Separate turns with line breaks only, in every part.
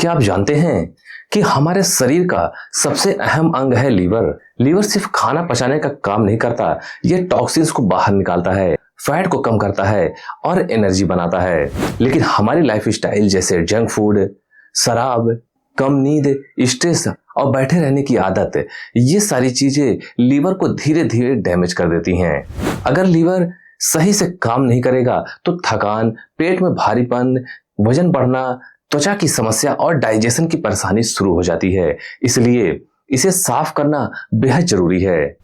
क्या आप जानते हैं कि हमारे शरीर का सबसे अहम अंग है लीवर। लीवर सिर्फ खाना पचाने का काम नहीं करता, यह टॉक्सिन्स को बाहर निकालता है, फैट को कम करता है और एनर्जी बनाता है। लेकिन हमारी लाइफस्टाइल जैसे जंक फूड, शराब, कम नींद, स्ट्रेस और बैठे रहने की आदत, ये सारी चीजें लीवर को धीरे धीरे डैमेज कर देती हैं। अगर लीवर सही से काम नहीं करेगा तो थकान, पेट में भारीपन, वजन बढ़ना, त्वचा की समस्या और डाइजेशन की परेशानी शुरू हो जाती है। इसलिए इसे साफ करना बेहद जरूरी है।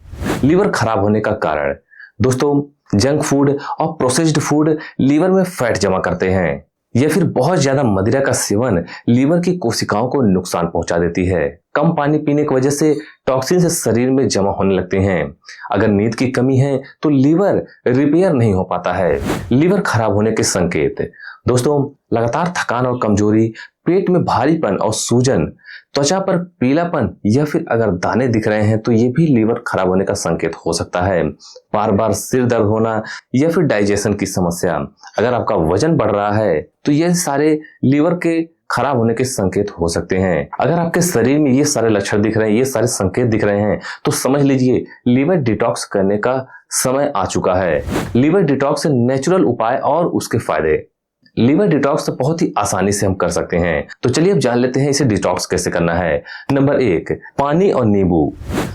लीवर खराब होने का कारण दोस्तों, जंक फूड और प्रोसेस्ड फूड लीवर में फैट जमा करते हैं, या फिर बहुत ज्यादा मदिरा का सेवन लीवर की कोशिकाओं को नुकसान पहुंचा देती है। कम पानी पीने की वजह से टॉक्सिन से शरीर में जमा होने लगते हैं। अगर नींद की कमी है तो लीवर रिपेयर नहीं हो पाता है। लीवर खराब होने के संकेत दोस्तों, लगातार थकान और कमजोरी, पेट में भारीपन और सूजन, त्वचा पर पीलापन, या फिर अगर दाने दिख रहे हैं तो ये भी लीवर खराब होने का संकेत हो सकता है। बार बार सिर दर्द होना या फिर डाइजेशन की समस्या। अगर आपका वजन बढ़ रहा है तो ये सारे लीवर के खराब होने के संकेत हो सकते हैं। अगर आपके शरीर में ये सारे लक्षण दिख रहे हैं, ये सारे संकेत दिख रहे हैं, तो समझ लीजिए लीवर डिटॉक्स करने का समय आ चुका है। लीवर डिटॉक्स नेचुरल उपाय और उसके फायदे। लीवर डिटॉक्स तो बहुत ही आसानी से हम कर सकते हैं, तो चलिए अब जान लेते हैं इसे डिटॉक्स कैसे करना है। नंबर 1, पानी और नींबू।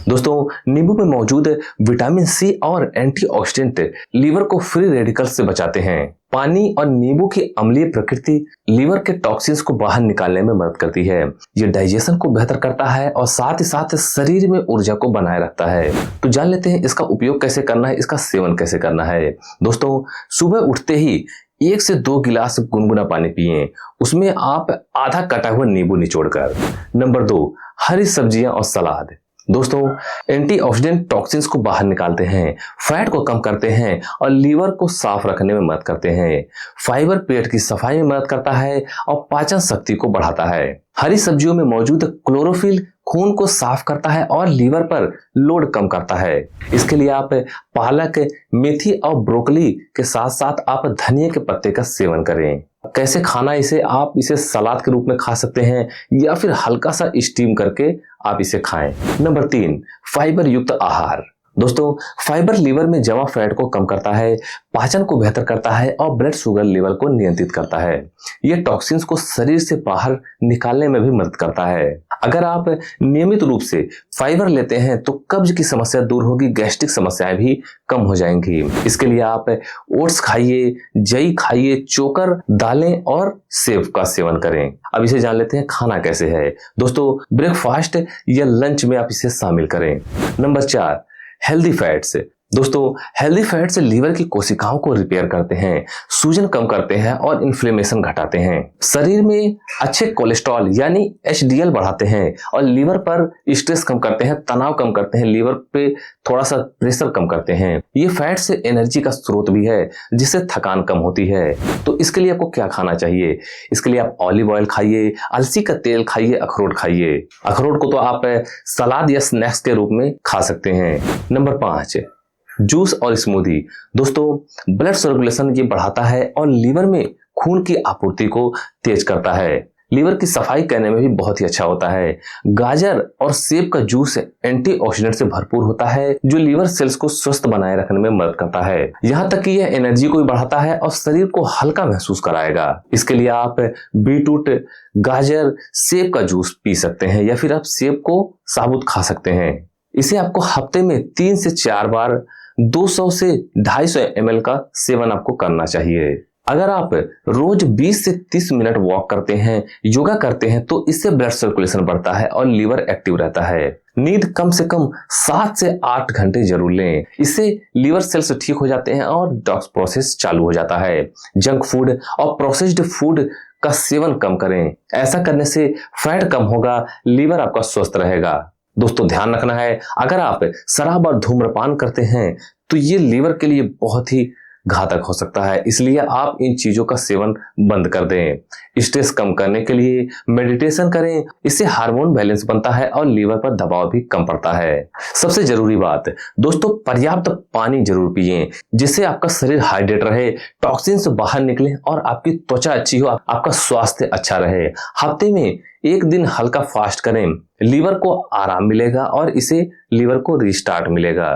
दोस्तों, नींबू में मौजूद विटामिन सी और एंटीऑक्सीडेंट लीवर को फ्री रेडिकल से बचाते हैं। पानी और नींबू की अम्लीय प्रकृति लीवर के टॉक्सिन्स को बाहर निकालने में मदद करती है। ये डाइजेशन को बेहतर करता है और साथ ही साथ शरीर में ऊर्जा को बनाए रखता है। तो जान लेते हैं इसका उपयोग कैसे करना है, इसका सेवन कैसे करना है। दोस्तों, सुबह उठते ही 1 से 2 गिलास गुनगुना पानी पिएं, उसमें आप आधा कटा हुआ नींबू निचोड़कर। नंबर 2, हरी सब्जियां और सलाद। दोस्तों, एंटीऑक्सीडेंट टॉक्सिन्स को बाहर निकालते हैं, फैट को कम करते हैं और लीवर को साफ रखने में मदद करते हैं। फाइबर पेट की सफाई में मदद करता है और पाचन शक्ति को बढ़ाता है। हरी सब्जियों में मौजूद क्लोरोफिल खून को साफ करता है और लीवर पर लोड कम करता है। इसके लिए आप पालक, मेथी और ब्रोकली के साथ साथ आप धनिया के पत्ते का सेवन करें। कैसे खाना इसे, आप इसे सलाद के रूप में खा सकते हैं या फिर हल्का सा स्टीम करके आप इसे खाएं। नंबर 3, फाइबर युक्त आहार। दोस्तों, फाइबर लीवर में जमा फैट को कम करता है, पाचन को बेहतर करता है और ब्लड शुगर लेवल को नियंत्रित करता है। यह टॉक्सिन्स को शरीर से बाहर निकालने में भी मदद करता है। अगर आप नियमित रूप से फाइबर लेते हैं तो कब्ज की समस्या दूर होगी, गैस्ट्रिक समस्याएं भी कम हो जाएंगी। इसके लिए आप ओट्स खाइए, जई खाइए, चोकर, दालें और सेव का सेवन करें। अब इसे जान लेते हैं खाना कैसे है। दोस्तों, ब्रेकफास्ट या लंच में आप इसे शामिल करें। Number 4, healthy fats. दोस्तों, हेल्दी फैट्स लीवर की कोशिकाओं को रिपेयर करते हैं, सूजन कम करते हैं और इन्फ्लेमेशन घटाते हैं। शरीर में अच्छे कोलेस्ट्रॉल यानी HDL बढ़ाते हैं और लीवर पर स्ट्रेस कम करते हैं, तनाव कम करते हैं, लीवर पे थोड़ा सा प्रेशर कम करते हैं। ये फैट से एनर्जी का स्रोत भी है जिससे थकान कम होती है। तो इसके लिए आपको क्या खाना चाहिए? इसके लिए आप ऑलिव ऑयल खाइए, अलसी का तेल खाइए, अखरोट खाइए। अखरोट को तो आप सलाद या स्नैक्स के रूप में खा सकते हैं। नंबर 5, जूस और स्मूदी। दोस्तों, ब्लड सर्कुलेशन ये बढ़ाता है और लीवर में खून की आपूर्ति को तेज करता है। लीवर की सफाई करने में भी बहुत ही अच्छा होता है। गाजर और सेब का जूस एंटीऑक्सीडेंट से भरपूर होता है जो लीवर सेल्स को स्वस्थ बनाए रखने में मदद करता है। यहाँ तक कि यह एनर्जी को भी बढ़ाता है और शरीर को हल्का महसूस कराएगा। इसके लिए आप बीटरूट, गाजर, सेब का जूस पी सकते हैं या फिर आप सेब को साबुत खा सकते हैं। इसे आपको हफ्ते में 3 से 4 बार 200 से 250 ml का सेवन आपको करना चाहिए। अगर आप रोज 20 से 30 मिनट वॉक करते हैं, योगा करते हैं, तो इससे ब्लड सर्कुलेशन बढ़ता है और लीवर एक्टिव रहता है। नींद कम से कम 7 से 8 घंटे जरूर लें, इससे लीवर सेल्स ठीक हो जाते हैं और डिटॉक्स प्रोसेस चालू हो जाता है। जंक फूड और प्रोसेस्ड फूड का सेवन कम करें, ऐसा करने से फैट कम होगा, लीवर आपका स्वस्थ रहेगा। दोस्तों, ध्यान रखना है, अगर आप शराब और धूम्रपान करते हैं तो ये लीवर के लिए बहुत ही घातक हो सकता है, इसलिए आप इन चीजों का सेवन बंद कर दें। स्ट्रेस कम करने के लिए मेडिटेशन करें, इससे हार्मोन बैलेंस बनता है और लीवर पर दबाव भी कम पड़ता है। सबसे जरूरी बात दोस्तों, पर्याप्त पानी जरूर पिएं, जिससे आपका शरीर हाइड्रेट रहे, टॉक्सिन्स बाहर निकले और आपकी त्वचा अच्छी हो, आपका स्वास्थ्य अच्छा रहे। हफ्ते में एक दिन हल्का फास्ट करें, लीवर को आराम मिलेगा और इसे लीवर को रिस्टार्ट मिलेगा।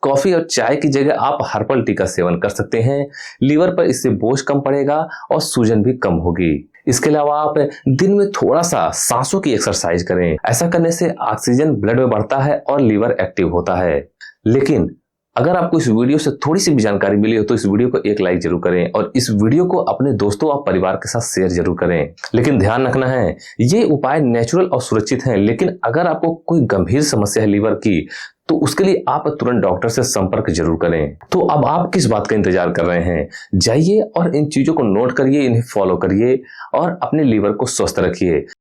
कॉफी और चाय की जगह आप हर्बल टी का सेवन कर सकते हैं, लीवर पर इससे बोझ कम पड़ेगा और सूजन भी कम होगी। इसके अलावा आप दिन में थोड़ा सा सांसों की एक्सरसाइज करें, ऐसा करने से ऑक्सीजन ब्लड में बढ़ता है और लीवर एक्टिव होता है। लेकिन अगर आपको इस वीडियो से थोड़ी सी भी जानकारी मिली हो तो इस वीडियो को एक लाइक जरूर करें और इस वीडियो को अपने दोस्तों और परिवार के साथ शेयर जरूर करें। लेकिन ध्यान रखना है, ये उपाय नेचुरल और सुरक्षित हैं, लेकिन अगर आपको कोई गंभीर समस्या है लीवर की तो उसके लिए आप तुरंत डॉक्टर से संपर्क जरूर करें। तो अब आप किस बात का इंतजार कर रहे हैं? जाइए और इन चीजों को नोट करिए, इन्हें फॉलो करिए और अपने लीवर को स्वस्थ रखिए।